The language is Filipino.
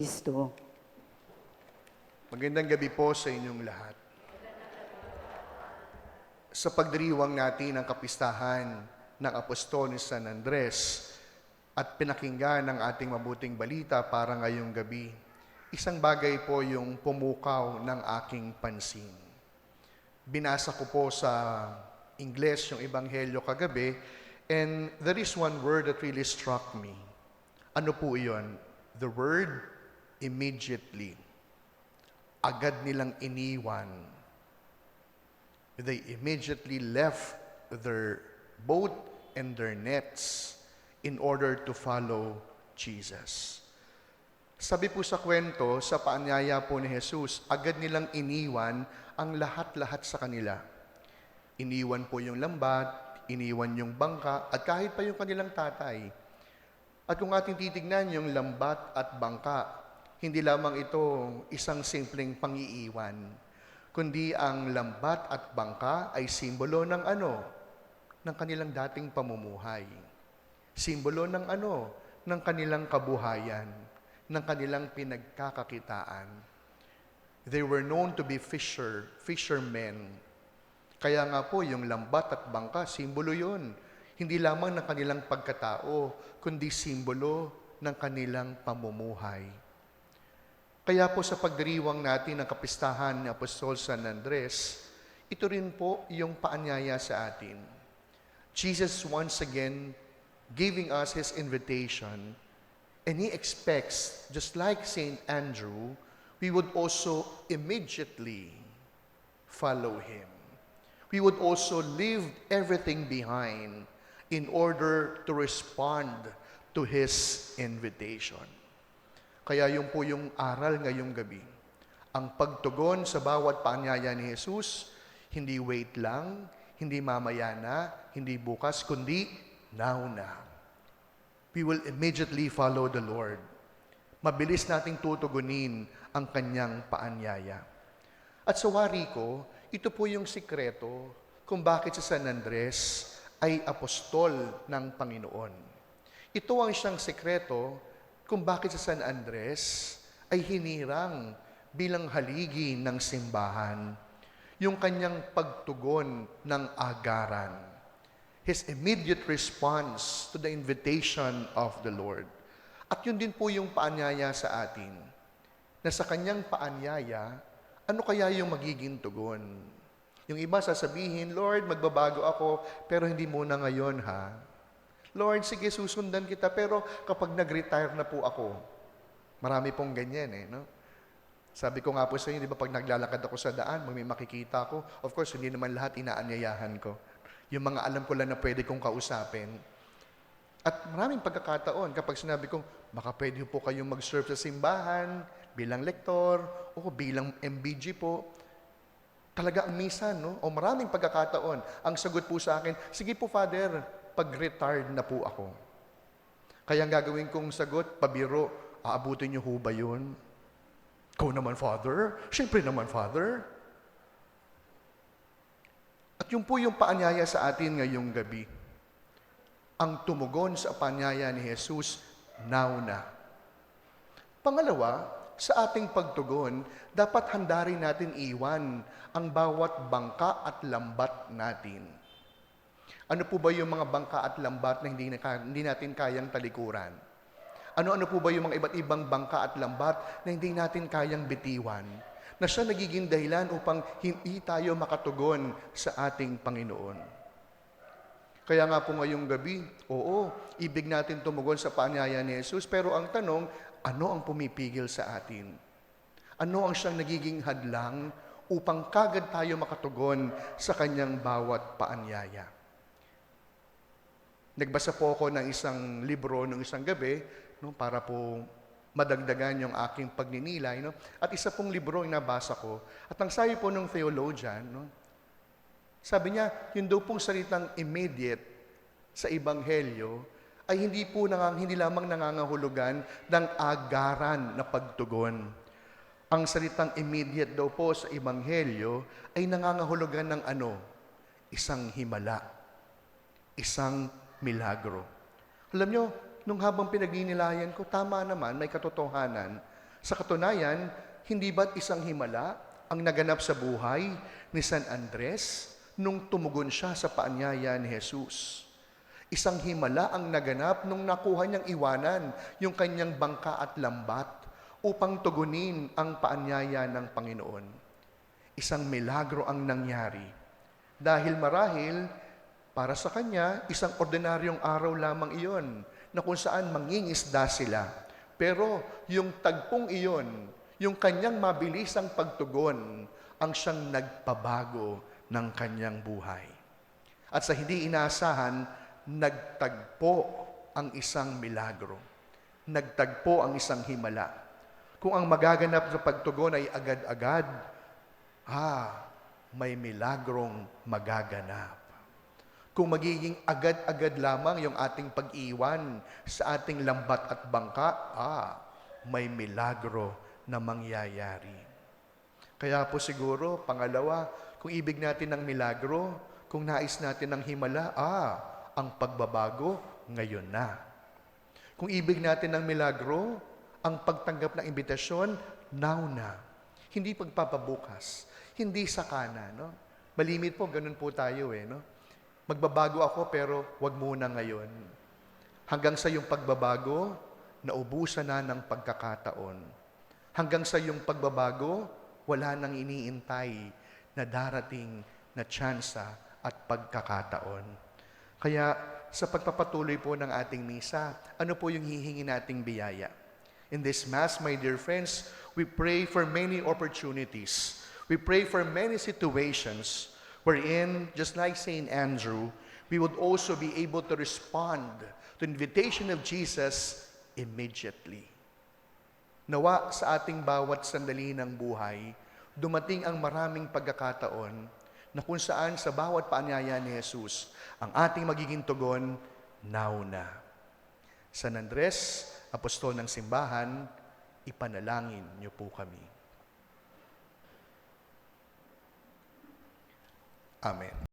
Kristo. Magandang gabi po sa inyong lahat. Sa pagdiriwang natin ng kapistahan ng Apostol ni San Andres at pinakinggan ng ating mabuting balita para ngayong gabi, isang bagay po yung pumukaw ng aking pansin. Binasa ko po sa Ingles yung Ebanghelyo kagabi, and there is one word that really struck me. Ano po iyon? The word immediately. Agad nilang iniwan. They immediately left their boat and their nets in order to follow Jesus. Sabi po sa kwento, sa paanyaya po ni Jesus, agad nilang iniwan ang lahat-lahat sa kanila. Iniwan po yung lambat, iniwan yung bangka, at kahit pa yung kanilang tatay. At kung ating titignan yung lambat at bangka, hindi lamang ito isang simpleng pang-iiwan, kundi ang lambat at bangka ay simbolo ng ano? Ng kanilang dating pamumuhay. Simbolo ng ano? Ng kanilang kabuhayan, ng kanilang pinagkakakitaan. They were known to be fishermen. Kaya nga po yung lambat at bangka, simbolo yun. Hindi lamang ng kanilang pagkatao, kundi simbolo ng kanilang pamumuhay. Kaya po sa pagdiriwang natin ng kapistahan ni Apostol San Andres, ito rin po yung paanyaya sa atin. Jesus once again giving us His invitation, and He expects, just like Saint Andrew, we would also immediately follow Him. We would also leave everything behind in order to respond to His invitation. Kaya yun po yung aral ngayong gabi. Ang pagtugon sa bawat paanyaya ni Jesus, hindi wait lang, hindi mamaya na, hindi bukas, kundi now na. We will immediately follow the Lord. Mabilis nating tutugunin ang kanyang paanyaya. At sa wari ko, ito po yung sikreto kung bakit si San Andres ay apostol ng Panginoon. Ito ang siyang sikreto kung bakit si San Andres ay hinirang bilang haligi ng simbahan, yung kanyang pagtugon ng agaran, his immediate response to the invitation of the Lord. At yun din po yung paanyaya sa atin, na sa kanyang paanyaya, ano kaya yung magiging tugon? Yung iba sasabihin, Lord, magbabago ako, pero hindi muna ngayon ha. Lord, sige, susundan kita, pero kapag nag-retire na po ako, marami pong ganyan no? Sabi ko nga po sa inyo, di ba, pag naglalakad ako sa daan, may makikita ko, of course, hindi naman lahat inaanyayahan ko. Yung mga alam ko lang na pwede kong kausapin. At maraming pagkakataon, kapag sinabi kong, baka pwede po kayong mag-serve sa simbahan, bilang lektor, o bilang MBG po, talaga ang misan, no? O maraming pagkakataon, ang sagot po sa akin, sige po, Father, pag-retired na po ako. Kaya ang gagawin kong sagot, pabiro, aabutin niyo ho ba yun? Ikaw naman, Father? Siyempre naman, Father. At yun po yung paanyaya sa atin ngayong gabi. Ang tumugon sa paanyaya ni Jesus, now na. Pangalawa, sa ating pagtugon, dapat handa rin natin iwan ang bawat bangka at lambat natin. Ano po ba yung mga bangka at lambat na hindi natin kayang talikuran? Ano-ano po ba yung mga iba't ibang bangka at lambat na hindi natin kayang bitiwan? Na siya nagiging dahilan upang hindi tayo makatugon sa ating Panginoon. Kaya nga po ngayong gabi, oo, ibig natin tumugon sa paanyaya ni Jesus, pero ang tanong, ano ang pumipigil sa atin? Ano ang siyang nagiging hadlang upang kagad tayo makatugon sa kanyang bawat paanyaya? Nagbasa po ako ng isang libro ng isang gabi, no, para po madagdagan yung aking pagninilay. No? At isa pong libro yung nabasa ko. At ang sabi po ng theologian, no, sabi niya, yun daw pong salitang immediate sa Ebanghelyo ay hindi lamang nangangahulugan ng agaran na pagtugon. Ang salitang immediate daw po sa Ebanghelyo ay nangangahulugan ng ano? Isang himala. Isang milagro. Alam nyo, nung habang pinagninilayan ko, tama naman, may katotohanan. Sa katunayan, hindi ba't isang himala ang naganap sa buhay ni San Andres nung tumugon siya sa paanyaya ni Jesus? Isang himala ang naganap nung nakuha niyang iwanan yung kanyang bangka at lambat upang tugunin ang paanyaya ng Panginoon. Isang milagro ang nangyari. Dahil marahil, para sa kanya, isang ordinaryong araw lamang iyon na kung saan mangingisda sila. Pero yung tagpong iyon, yung kanyang mabilisang pagtugon, ang siyang nagpabago ng kanyang buhay. At sa hindi inaasahan, nagtagpo ang isang milagro. Nagtagpo ang isang himala. Kung ang magaganap na pagtugon ay agad-agad, may milagrong magaganap. Kung magiging agad-agad lamang yung ating pag-iwan sa ating lambat at bangka, may milagro na mangyayari. Kaya po siguro, pangalawa, kung ibig natin ng milagro, kung nais natin ng himala, ang pagbabago ngayon na. Kung ibig natin ng milagro, ang pagtanggap ng imbitasyon, now na. Hindi pagpapabukas, hindi sakana, no? Malimit po, ganun po tayo no? Magbabago ako pero wag muna ngayon. Hanggang sa yung pagbabago, naubusan na ng pagkakataon. Hanggang sa yung pagbabago, wala nang iniintay na darating na tsansa at pagkakataon. Kaya sa pagpapatuloy po ng ating misa, ano po yung hihingi nating biyaya? In this Mass, my dear friends, we pray for many opportunities. We pray for many situations wherein, just like St. Andrew, we would also be able to respond to the invitation of Jesus immediately. Nawa sa ating bawat sandali ng buhay, dumating ang maraming pagkakataon na kung saan sa bawat paanyaya ni Jesus, ang ating magiging tugon, now na. San Andres, Apostol ng Simbahan, ipanalangin niyo po kami. Amen.